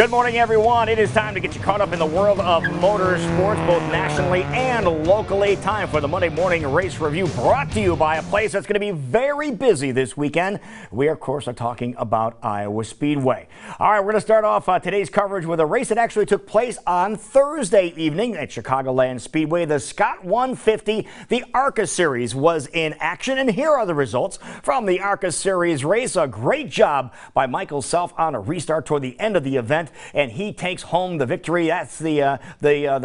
Good morning, everyone. It is time to get you caught up in the world of motorsports, both nationally and locally. Time for the Monday Morning Race Review, brought to you by a place that's going to be very busy this weekend. We, of course, are talking about Iowa Speedway. All right, we're going to start off today's coverage with a race that actually took place on Thursday evening at Chicagoland Speedway. The Scott 150, the ARCA Series, was in action, and here are the results from the ARCA Series race. A great job by Michael Self on a restart toward the end of the event, and he takes home the victory. That's the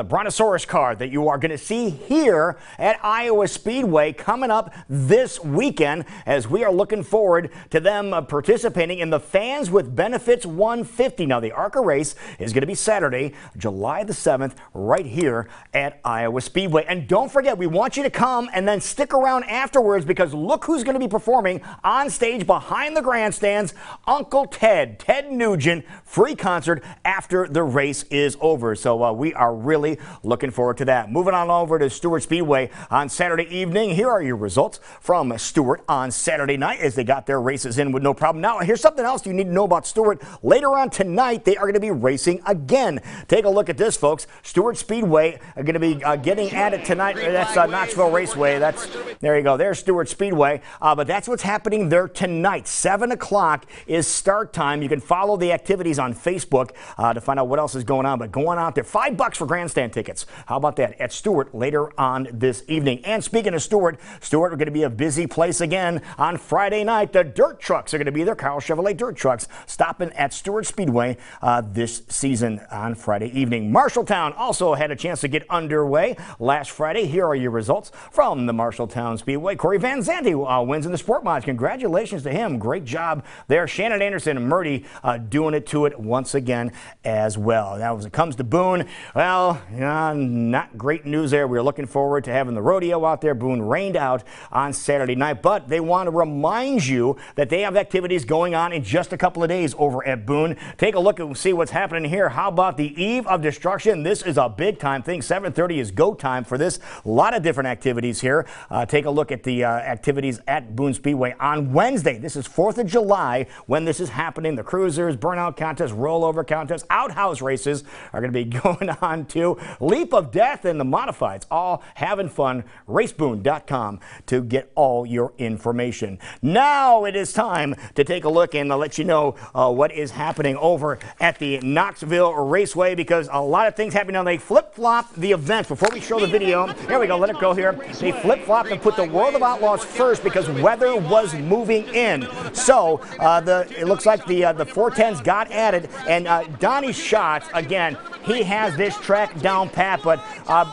Brontosaurus car that you are going to see here at Iowa Speedway coming up this weekend, as we are looking forward to them participating in the Fans with Benefits 150. Now, the ARCA race is going to be Saturday, July the 7th, right here at Iowa Speedway. And don't forget, we want you to come and then stick around afterwards, because look who's going to be performing on stage behind the grandstands. Uncle Ted Nugent, free concert after the race is over. So we are really looking forward to that. Moving on over to Stewart Speedway on Saturday evening. Here are your results from Stewart on Saturday night, as they got their races in with no problem. Now, here's something else you need to know about Stewart. Later on tonight, they are going to be racing again. Take a look at this, folks. Stewart Speedway are going to be getting at it tonight. That's Knoxville Raceway. There you go. There's Stewart Speedway. But that's what's happening there tonight. 7 o'clock is start time. You can follow the activities on Facebook to find out what else is going on. But going out there, $5 for grandstand tickets. How about that at Stewart later on this evening? And speaking of Stewart are going to be a busy place again on Friday night. The dirt trucks are going to be there. Carl Chevrolet dirt trucks stopping at Stewart Speedway this season on Friday evening. Marshalltown also had a chance to get underway last Friday. Here are your results from the Marshalltown Speedway. Corey Van Zandt wins in the Sport Mods. Congratulations to him. Great job there. Shannon Anderson and Murdy doing it to it once again as well. Now, as it comes to Boone, well, not great news there. We were looking forward to having the rodeo out there. Boone rained out on Saturday night, but they want to remind you that they have activities going on in just a couple of days over at Boone. Take a look and see what's happening here. How about the Eve of Destruction? This is a big time thing. 7:30 is go time for this. A lot of different activities here. Take a look at the activities at Boone Speedway on Wednesday. This is 4th of July when this is happening. The cruisers, burnout contest, rollover contest, outhouse races are going to be going on too. Leap of Death and the modifieds, all having fun. Raceboone.com to get all your information. Now it is time to take a look and let you know what is happening over at the Knoxville Raceway, because a lot of things happening now. They flip-flopped the event. Before we show the video, here we go, let it go here. They flip-flopped and put the World of Outlaws first because weather was moving in. So it looks like the 410s got added, and Donnie Schatz, again, he has this track down pat, but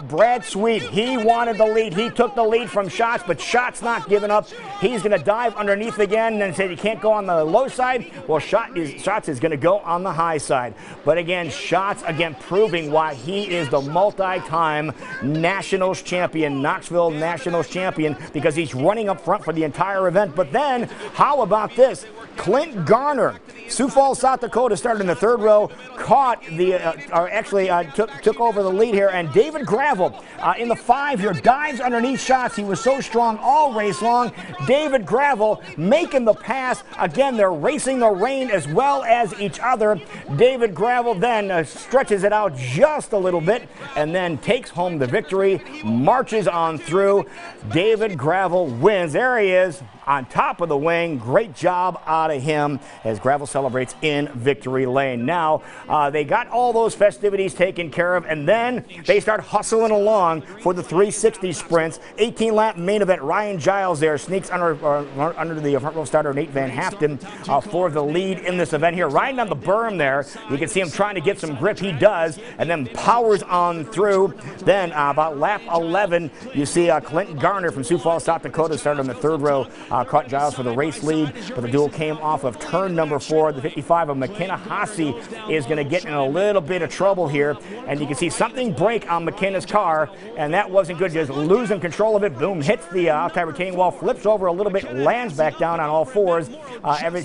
Brad Sweet, he wanted the lead. He took the lead from Schatz, but Schatz not giving up. He's going to dive underneath again and said he can't go on the low side. Well, Schatz is going to go on the high side. But again, Schatz, again, proving why he is the multi-time Nationals champion, Knoxville Nationals champion, because he's running up front for the entire event. But then, how about this? Clint Garner, Sioux Falls, South Dakota, started in the third row, caught took over the lead here, and David Gravel in the 5 here dives underneath Schatz. He was so strong all race long. David Gravel making the pass. Again, they're racing the rain as well as each other. David Gravel then stretches it out just a little bit and then takes home the victory, marches on through. David Gravel wins. There he is on top of the wing. Great job out of him as Gravel celebrates in victory lane. Now, they got all those festivities taken care of, and then they start hustling along for the 360 sprints. 18-lap main event. Ryan Giles there sneaks under the front row starter, Nate Van Haften, for the lead in this event here. Riding on the berm there, you can see him trying to get some grip. He does, and then powers on through. Then about lap 11, you see Clinton Garner from Sioux Falls, South Dakota, started on the third row. Caught Giles for the race lead, but the duel came off of turn number 4. The 55 of McKenna Haase is going to get in a little bit of trouble here, and you can see something break on McKenna's car, and that wasn't good. Just losing control of it. Boom, hits the outside retaining wall, flips over a little bit, lands back down on all fours.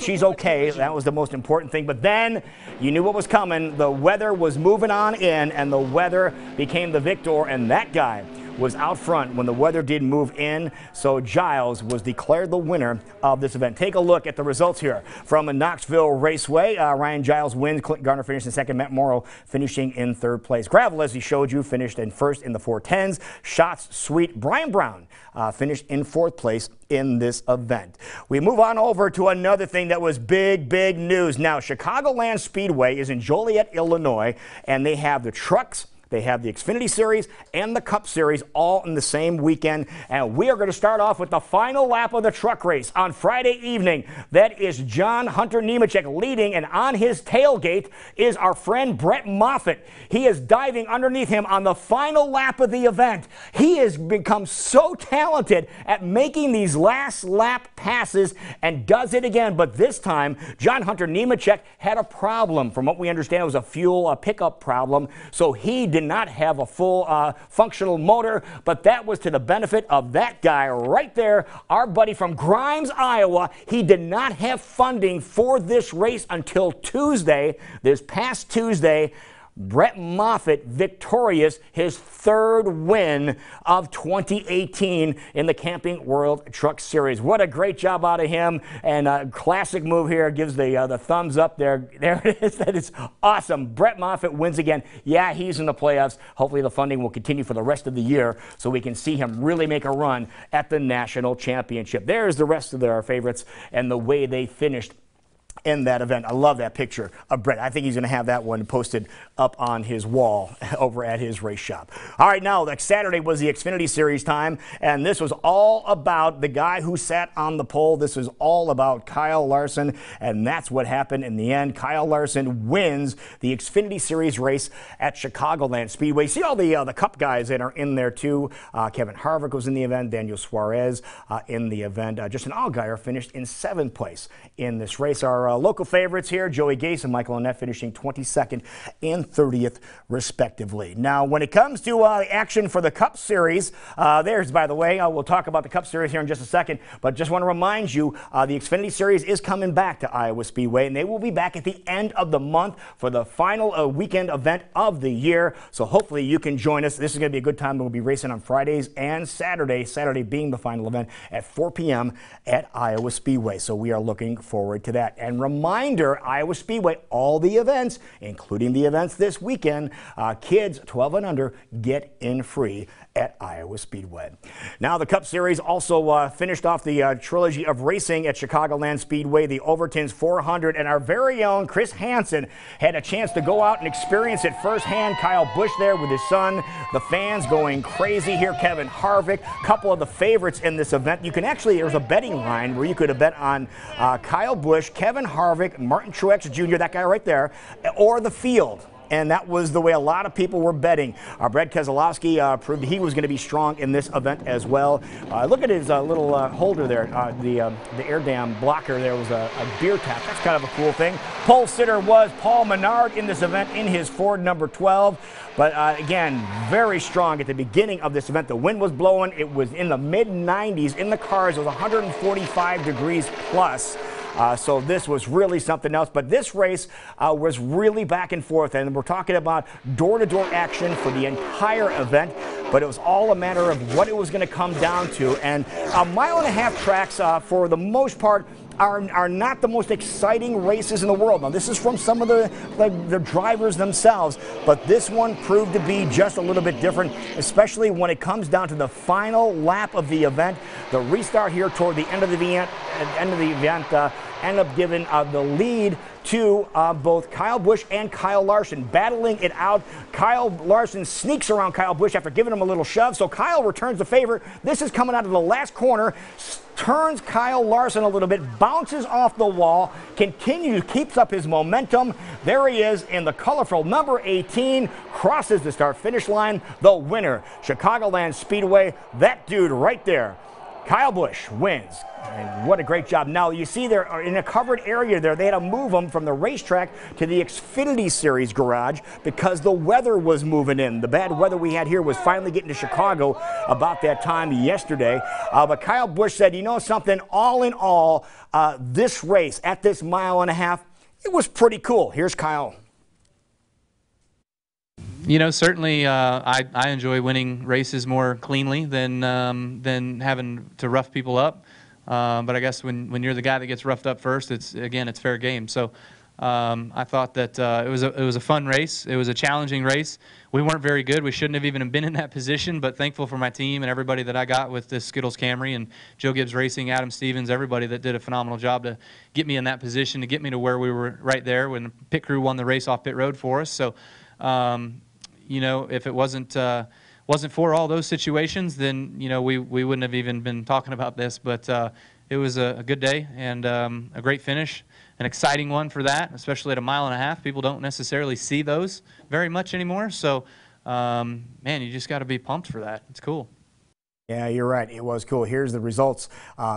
She's okay. That was the most important thing. But then you knew what was coming. The weather was moving on in, and the weather became the victor, and that guy was out front when the weather did move in, so Giles was declared the winner of this event. Take a look at the results here from Knoxville Raceway. Ryan Giles wins. Clinton Garner finished in second. Matt Morrow finishing in third place. Gravel, as he showed you, finished in first in the 410s. Shots Sweet. Brian Brown finished in fourth place in this event. We move on over to another thing that was big news. Now, Chicagoland Speedway is in Joliet, Illinois, and they have the trucks, they have the Xfinity Series and the Cup Series all in the same weekend. And we are going to start off with the final lap of the truck race on Friday evening. That is John Hunter Nemechek leading, and on his tailgate is our friend Brett Moffitt. He is diving underneath him on the final lap of the event. He has become so talented at making these last lap passes and does it again. But this time, John Hunter Nemechek had a problem. From what we understand, it was a fuel pickup problem. So he did not have a full functional motor, but that was to the benefit of that guy right there, our buddy from Grimes, Iowa. He did not have funding for this race until Tuesday, this past Tuesday. Brett Moffitt victorious, his third win of 2018 in the Camping World Truck Series. What a great job out of him, and a classic move here. Gives the thumbs up there. There it is. That is awesome. Brett Moffitt wins again. Yeah, he's in the playoffs. Hopefully the funding will continue for the rest of the year so we can see him really make a run at the national championship. There's the rest of our favorites and the way they finished in that event. I love that picture of Brett. I think he's going to have that one posted up on his wall over at his race shop. All right, now, like Saturday was the Xfinity Series time, and this was all about the guy who sat on the pole. This was all about Kyle Larson, and that's what happened in the end. Kyle Larson wins the Xfinity Series race at Chicagoland Speedway. See all the Cup guys that are in there too. Kevin Harvick was in the event. Daniel Suarez in the event. Justin Allgaier finished in 7th place in this race. Our local favorites here, Joey Gase and Michael Annett, finishing 22nd and 30th, respectively. Now, when it comes to action for the Cup Series, there's, by the way, we'll talk about the Cup Series here in just a second, but just want to remind you, the Xfinity Series is coming back to Iowa Speedway, and they will be back at the end of the month for the final weekend event of the year, so hopefully you can join us. This is going to be a good time. We'll be racing on Fridays and Saturdays, Saturday being the final event at 4 p.m. at Iowa Speedway, so we are looking forward to that. And reminder, Iowa Speedway, all the events, including the events this weekend, kids 12 and under get in free at Iowa Speedway. Now, the Cup Series also finished off the trilogy of racing at Chicagoland Speedway, the Overton's 400, and our very own Chris Hansen had a chance to go out and experience it firsthand. Kyle Busch there with his son, the fans going crazy here. Kevin Harvick, a couple of the favorites in this event. You can actually, there's a betting line where you could have bet on Kyle Busch, Kevin Harvick, Martin Truex Jr., that guy right there, or the field. And that was the way a lot of people were betting. Brad Keselowski proved he was going to be strong in this event as well. Look at his little holder there. The air dam blocker there was a beer tap. That's kind of a cool thing. Pole sitter was Paul Menard in this event in his Ford number 12. But again, very strong at the beginning of this event. The wind was blowing. It was in the mid-90s in the cars. It was 145 degrees plus. So this was really something else. But this race was really back and forth. And we're talking about door-to-door action for the entire event. But it was all a matter of what it was going to come down to. And a mile-and-a-half tracks, for the most part, are not the most exciting races in the world. Now, this is from some of the drivers themselves, but this one proved to be just a little bit different, especially when it comes down to the final lap of the event. The restart here toward the end of the event, ended up giving the lead to both Kyle Busch and Kyle Larson, battling it out. Kyle Larson sneaks around Kyle Busch after giving him a little shove, so Kyle returns the favor. This is coming out of the last corner, turns Kyle Larson a little bit, bounces off the wall, continues, keeps up his momentum. There he is in the colorful number 18, crosses the start-finish line, the winner, Chicagoland Speedway. That dude right there, Kyle Busch, wins. And what a great job. Now, you see there in a covered area there, they had to move them from the racetrack to the Xfinity Series garage because the weather was moving in. The bad weather we had here was finally getting to Chicago about that time yesterday. But Kyle Busch said, you know something, all in all, this race at this mile and a half, it was pretty cool. Here's Kyle. You know, certainly I enjoy winning races more cleanly than having to rough people up. But I guess when you're the guy that gets roughed up first, it's fair game. So I thought that it was a fun race. It was a challenging race. We weren't very good. We shouldn't have even been in that position, but thankful for my team and everybody that I got with this Skittles Camry and Joe Gibbs Racing, Adam Stevens, everybody that did a phenomenal job to get me in that position, to get me to where we were right there when the pit crew won the race off pit road for us. So, you know, if it wasn't for all those situations, then, you know, we wouldn't have even been talking about this. But it was a good day and a great finish, an exciting one for that, especially at 1.5 miles. People don't necessarily see those very much anymore. So, man, you just got to be pumped for that. It's cool. Yeah, you're right. It was cool. Here's the results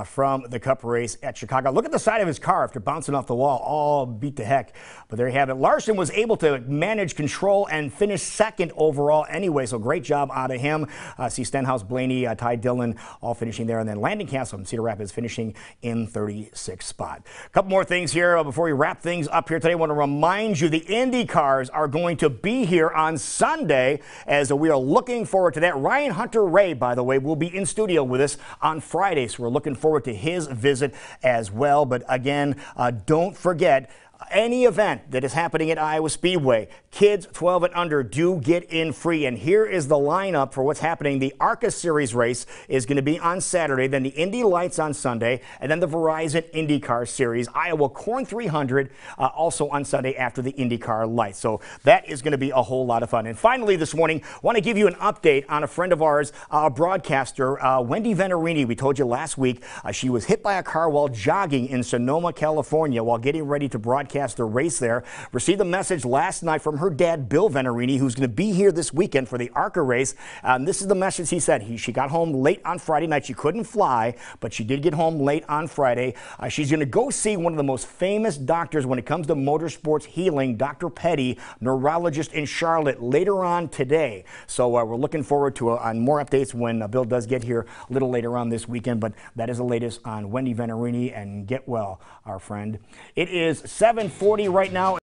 from the Cup race at Chicago. Look at the side of his car after bouncing off the wall. All beat to heck. But there you have it. Larson was able to manage control and finish second overall anyway, so great job out of him. See Stenhouse, Blaney, Ty Dillon all finishing there, and then Landon Castle from Cedar Rapids finishing in 36th spot. A couple more things here before we wrap things up here today. I want to remind you the Indy cars are going to be here on Sunday as we are looking forward to that. Ryan Hunter-Reay, by the way, will be in studio with us on Friday, so we're looking forward to his visit as well. But again, don't forget, any event that is happening at Iowa Speedway, kids 12 and under do get in free. And here is the lineup for what's happening. The ARCA Series race is going to be on Saturday, then the Indy Lights on Sunday, and then the Verizon IndyCar Series. Iowa Corn 300 also on Sunday after the IndyCar Lights. So that is going to be a whole lot of fun. And finally this morning, I want to give you an update on a friend of ours, a broadcaster, Wendy Venarini. We told you last week she was hit by a car while jogging in Sonoma, California, while getting ready to broadcast the race there. Received a message last night from her dad, Bill Venarini, who's going to be here this weekend for the ARCA race. This is the message he said. She got home late on Friday night. She couldn't fly, but she did get home late on Friday. She's going to go see one of the most famous doctors when it comes to motorsports healing, Dr. Petty, neurologist in Charlotte, later on today. So we're looking forward to more updates when Bill does get here a little later on this weekend. But that is the latest on Wendy Venarini, and get well, our friend. It is 7:40 right now.